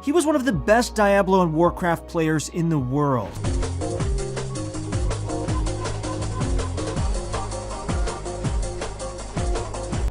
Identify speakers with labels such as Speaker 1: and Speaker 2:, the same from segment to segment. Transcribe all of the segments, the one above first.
Speaker 1: He was one of the best Diablo and Warcraft players in the world.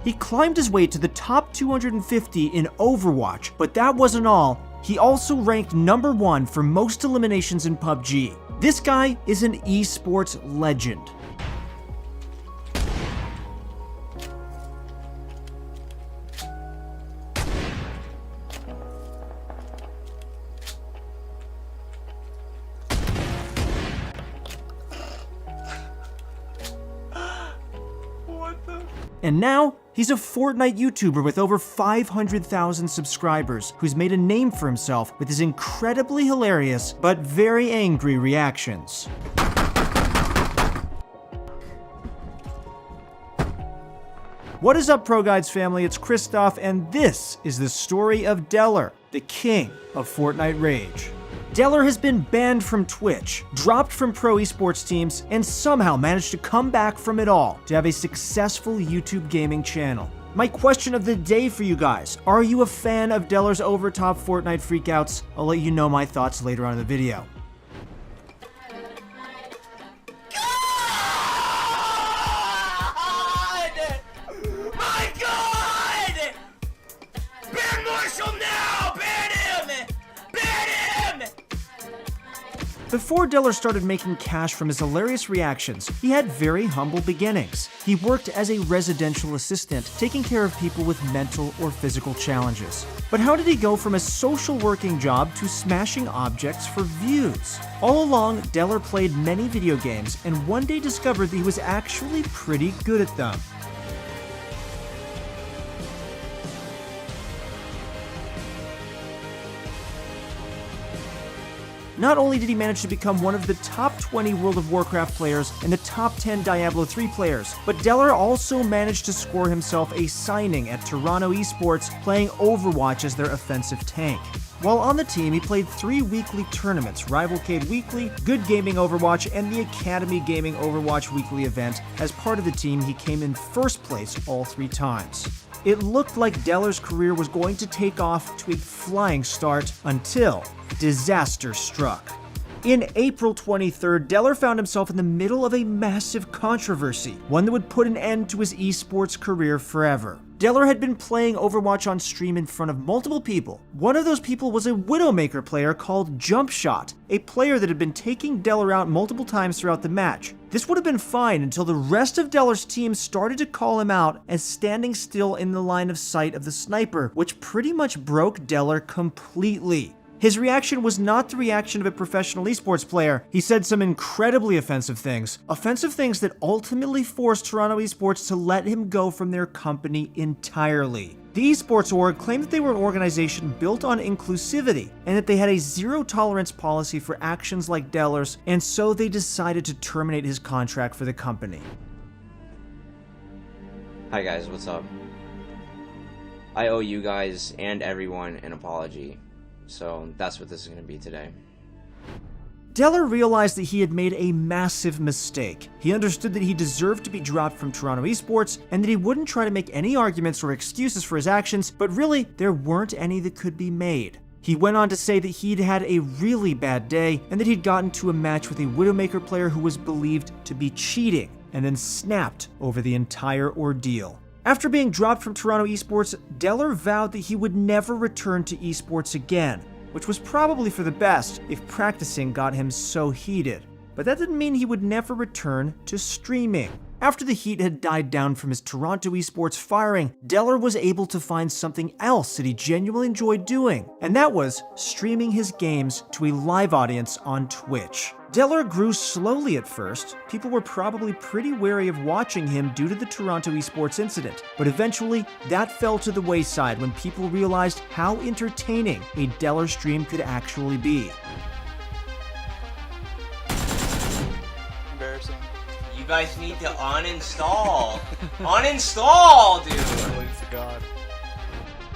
Speaker 1: He climbed his way to the top 250 in Overwatch, but that wasn't all. He also ranked #1 for most eliminations in PUBG. This guy is an esports legend. And now, he's a Fortnite YouTuber with over 500,000 subscribers who's made a name for himself with his incredibly hilarious but very angry reactions. What is up, Pro Guides family? It's Christoph, and this is the story of Dellor, the king of Fortnite Rage. Dellor has been banned from Twitch, dropped from pro esports teams, and somehow managed to come back from it all to have a successful YouTube gaming channel. My question of the day for you guys: are you a fan of Dellor's overtop Fortnite freakouts? I'll let you know my thoughts later on in the video.
Speaker 2: My God! Ban Marshall now! Ban him! Ban him!
Speaker 1: Before Dellor started making cash from his hilarious reactions, he had very humble beginnings. He worked as a residential assistant, taking care of people with mental or physical challenges. But how did he go from a social working job to smashing objects for views? All along, Dellor played many video games and one day discovered that he was actually pretty good at them. Not only did he manage to become one of the top 20 World of Warcraft players and the top 10 Diablo 3 players, but Dellor also managed to score himself a signing at Toronto Esports, playing Overwatch as their offensive tank. While on the team, he played 3 weekly tournaments: Rivalcade Weekly, Good Gaming Overwatch, and the Academy Gaming Overwatch Weekly event. As part of the team, he came in first place all 3 times. It looked like Dellor's career was going to take off to a flying start until disaster struck. In April 23rd, Dellor found himself in the middle of a massive controversy, one that would put an end to his esports career forever. Dellor had been playing Overwatch on stream in front of multiple people. One of those people was a Widowmaker player called Jumpshot, a player that had been taking Dellor out multiple times throughout the match. This would have been fine until the rest of Dellor's team started to call him out as standing still in the line of sight of the sniper, which pretty much broke Dellor completely. His reaction was not the reaction of a professional esports player. He said some incredibly offensive things that ultimately forced Toronto Esports to let him go from their company entirely. The esports org claimed that they were an organization built on inclusivity and that they had a zero-tolerance policy for actions like Dellor's, and so they decided to terminate his contract for the company.
Speaker 3: Hi guys, what's up? I owe you guys and everyone an apology. So that's what this is going to be today.
Speaker 1: Dellor realized that he had made a massive mistake. He understood that he deserved to be dropped from Toronto Esports and that he wouldn't try to make any arguments or excuses for his actions, but really, there weren't any that could be made. He went on to say that he'd had a really bad day and that he'd gotten to a match with a Widowmaker player who was believed to be cheating, and then snapped over the entire ordeal. After being dropped from Toronto Esports, Dellor vowed that he would never return to esports again, which was probably for the best if practicing got him so heated. But that didn't mean he would never return to streaming. After the heat had died down from his Toronto Esports firing, Dellor was able to find something else that he genuinely enjoyed doing, and that was streaming his games to a live audience on Twitch. Dellor grew slowly at first. People were probably pretty wary of watching him due to the Toronto Esports incident, but eventually that fell to the wayside when people realized how entertaining a Dellor stream could actually be.
Speaker 4: Embarrassing.
Speaker 2: You guys need to uninstall. Uninstall, dude.
Speaker 4: Glory to God.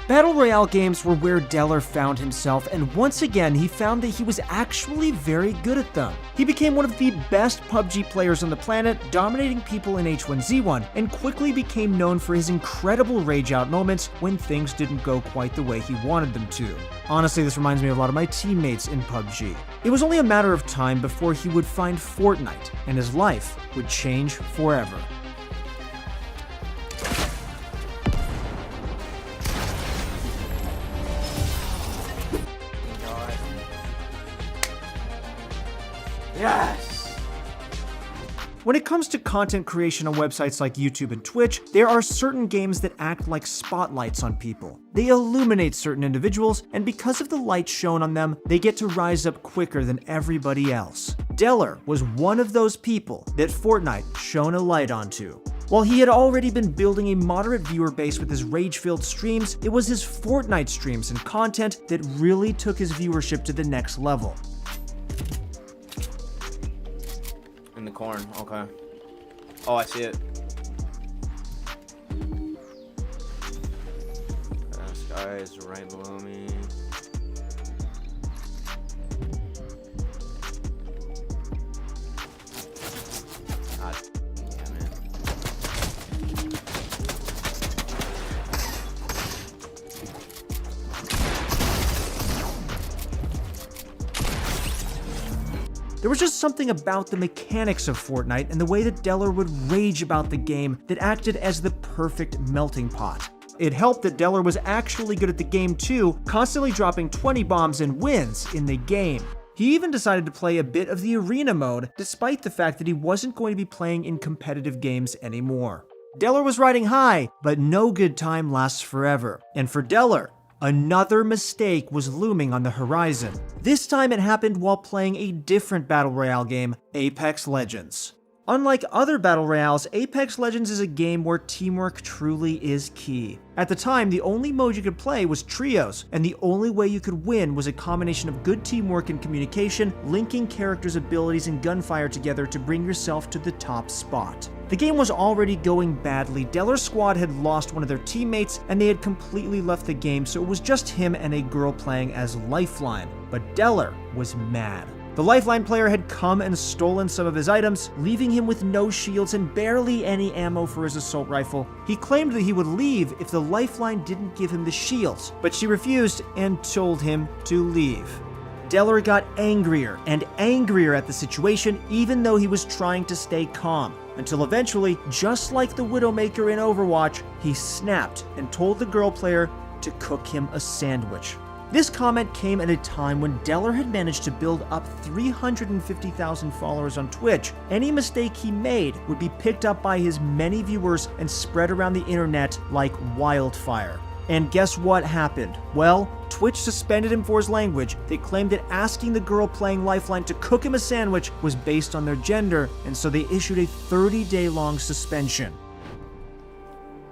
Speaker 1: Battle Royale games were where Dellor found himself, and once again he found that he was actually very good at them. He became one of the best PUBG players on the planet, dominating people in H1Z1, and quickly became known for his incredible rage-out moments when things didn't go quite the way he wanted them to. Honestly, this reminds me of a lot of my teammates in PUBG. It was only a matter of time before he would find Fortnite, and his life would change forever.
Speaker 2: Yes!
Speaker 1: When it comes to content creation on websites like YouTube and Twitch, there are certain games that act like spotlights on people. They illuminate certain individuals, and because of the light shown on them, they get to rise up quicker than everybody else. Dellor was one of those people that Fortnite shone a light onto. While he had already been building a moderate viewer base with his rage-filled streams, it was his Fortnite streams and content that really took his viewership to the next level.
Speaker 3: In the corn, okay. Oh, I see it. This guy is right below me. God damn it.
Speaker 1: There was just something about the mechanics of Fortnite and the way that Dellor would rage about the game that acted as the perfect melting pot. It helped that Dellor was actually good at the game too, constantly dropping 20 bombs and wins in the game. He even decided to play a bit of the arena mode, despite the fact that he wasn't going to be playing in competitive games anymore. Dellor was riding high, but no good time lasts forever. And for Dellor, another mistake was looming on the horizon. This time it happened while playing a different Battle Royale game, Apex Legends. Unlike other Battle Royales, Apex Legends is a game where teamwork truly is key. At the time, the only mode you could play was trios, and the only way you could win was a combination of good teamwork and communication, linking characters' abilities and gunfire together to bring yourself to the top spot. The game was already going badly. Dellor's squad had lost one of their teammates, and they had completely left the game, so it was just him and a girl playing as Lifeline. But Dellor was mad. The Lifeline player had come and stolen some of his items, leaving him with no shields and barely any ammo for his assault rifle. He claimed that he would leave if the Lifeline didn't give him the shields, but she refused and told him to leave. Dellor got angrier and angrier at the situation, even though he was trying to stay calm, until eventually, just like the Widowmaker in Overwatch, he snapped and told the girl player to cook him a sandwich. This comment came at a time when Dellor had managed to build up 350,000 followers on Twitch. Any mistake he made would be picked up by his many viewers and spread around the internet like wildfire. And guess what happened? Well, Twitch suspended him for his language. They claimed that asking the girl playing Lifeline to cook him a sandwich was based on their gender, and so they issued a 30-day-long suspension.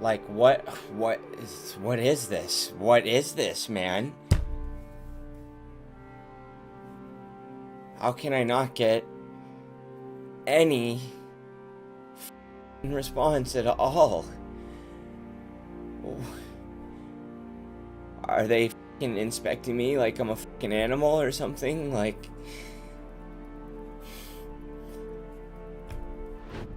Speaker 3: Like, what is this? What is this, man? How can I not get any response at all? Are they inspecting me like I'm a fucking animal or something? Like...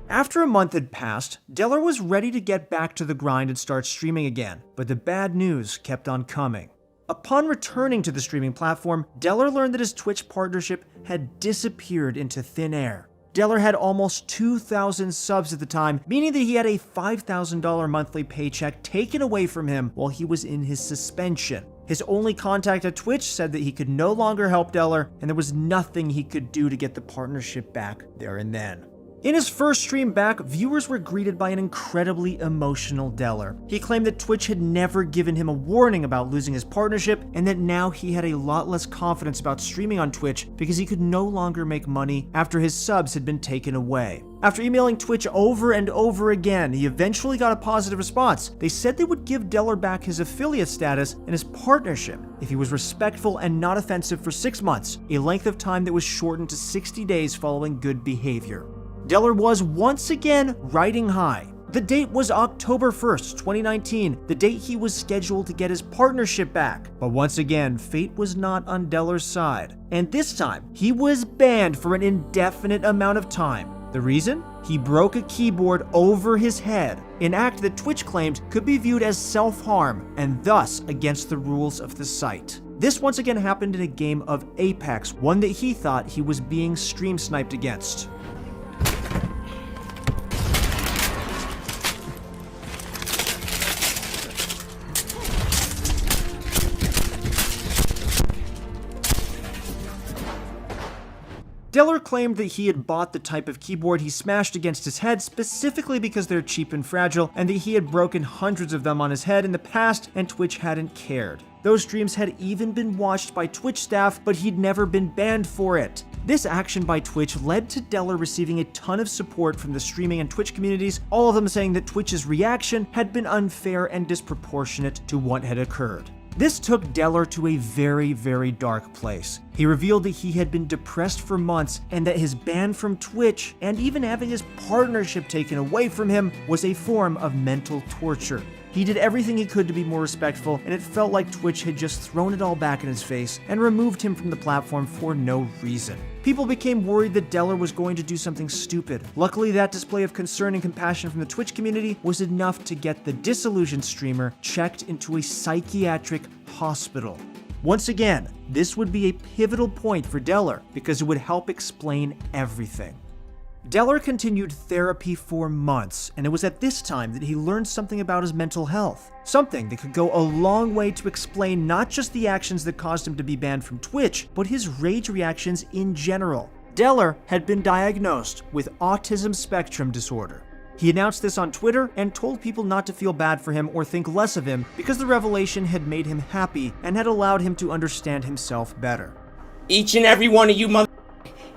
Speaker 1: After a month had passed, Dellor was ready to get back to the grind and start streaming again, but the bad news kept on coming. Upon returning to the streaming platform, Dellor learned that his Twitch partnership had disappeared into thin air. Dellor had almost 2,000 subs at the time, meaning that he had a $5,000 monthly paycheck taken away from him while he was in his suspension. His only contact at Twitch said that he could no longer help Dellor, and there was nothing he could do to get the partnership back there and then. In his first stream back, viewers were greeted by an incredibly emotional Dellor. He claimed that Twitch had never given him a warning about losing his partnership, and that now he had a lot less confidence about streaming on Twitch because he could no longer make money after his subs had been taken away. After emailing Twitch over and over again, he eventually got a positive response. They said they would give Dellor back his affiliate status and his partnership if he was respectful and not offensive for 6 months, a length of time that was shortened to 60 days following good behavior. Dellor was once again riding high. The date was October 1st, 2019, the date he was scheduled to get his partnership back. But once again, fate was not on Dellor's side. And this time, he was banned for an indefinite amount of time. The reason? He broke a keyboard over his head, an act that Twitch claimed could be viewed as self-harm and thus against the rules of the site. This once again happened in a game of Apex, one that he thought he was being stream sniped against. Dellor claimed that he had bought the type of keyboard he smashed against his head specifically because they're cheap and fragile, and that he had broken hundreds of them on his head in the past and Twitch hadn't cared. Those streams had even been watched by Twitch staff, but he'd never been banned for it. This action by Twitch led to Dellor receiving a ton of support from the streaming and Twitch communities, all of them saying that Twitch's reaction had been unfair and disproportionate to what had occurred. This took Dellor to a very, very dark place. He revealed that he had been depressed for months and that his ban from Twitch and even having his partnership taken away from him was a form of mental torture. He did everything he could to be more respectful, and it felt like Twitch had just thrown it all back in his face and removed him from the platform for no reason. People became worried that Dellor was going to do something stupid. Luckily, that display of concern and compassion from the Twitch community was enough to get the disillusioned streamer checked into a psychiatric hospital. Once again, this would be a pivotal point for Dellor because it would help explain everything. Dellor continued therapy for months, and it was at this time that he learned something about his mental health. Something that could go a long way to explain not just the actions that caused him to be banned from Twitch, but his rage reactions in general. Dellor had been diagnosed with autism spectrum disorder. He announced this on Twitter and told people not to feel bad for him or think less of him because the revelation had made him happy and had allowed him to understand himself better.
Speaker 2: Each and every one of you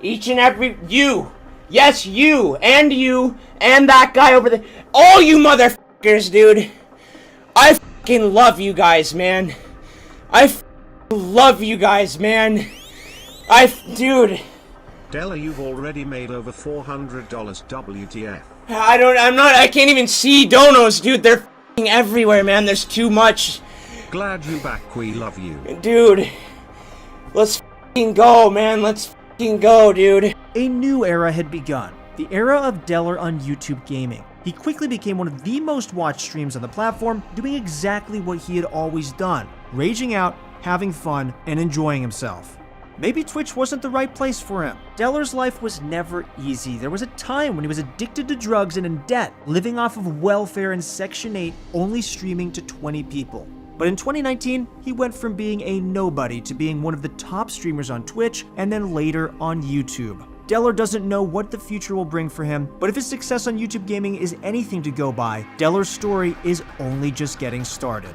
Speaker 2: each and every you. Yes, you and that guy over there. All you motherfuckers, dude. I fucking love you guys, man. I love you guys, man. Dude.
Speaker 4: Dellor, you've already made over $400 WTF.
Speaker 2: I can't even see donos, dude. They're fucking everywhere, man. There's too much.
Speaker 4: Glad you back, we love you.
Speaker 2: Dude. Let's fucking go, man. Let's fucking go, dude.
Speaker 1: A new era had begun, the era of Dellor on YouTube gaming. He quickly became one of the most watched streams on the platform, doing exactly what he had always done, raging out, having fun, and enjoying himself. Maybe Twitch wasn't the right place for him. Dellor's life was never easy. There was a time when he was addicted to drugs and in debt, living off of welfare in Section 8, only streaming to 20 people. But in 2019, he went from being a nobody to being one of the top streamers on Twitch and then later on YouTube. Dellor doesn't know what the future will bring for him, but if his success on YouTube gaming is anything to go by, Dellor's story is only just getting started.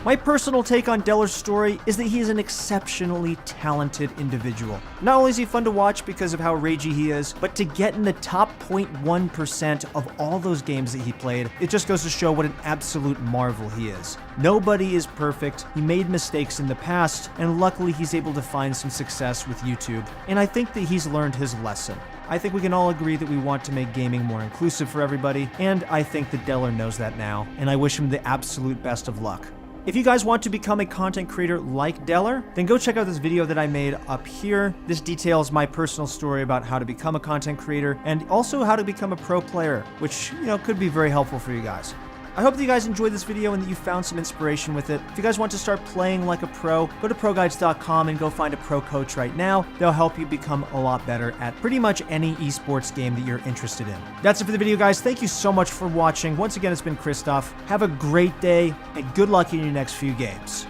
Speaker 1: My personal take on Dellor's story is that he is an exceptionally talented individual. Not only is he fun to watch because of how ragey he is, but to get in the top 0.1% of all those games that he played, it just goes to show what an absolute marvel he is. Nobody is perfect, he made mistakes in the past, and luckily he's able to find some success with YouTube, and I think that he's learned his lesson. I think we can all agree that we want to make gaming more inclusive for everybody, and I think that Dellor knows that now, and I wish him the absolute best of luck. If you guys want to become a content creator like Dellor, then go check out this video that I made up here. This details my personal story about how to become a content creator and also how to become a pro player, which, could be very helpful for you guys. I hope that you guys enjoyed this video and that you found some inspiration with it. If you guys want to start playing like a pro, go to ProGuides.com and go find a pro coach right now. They'll help you become a lot better at pretty much any esports game that you're interested in. That's it for the video, guys. Thank you so much for watching. Once again, it's been Christoph. Have a great day and good luck in your next few games.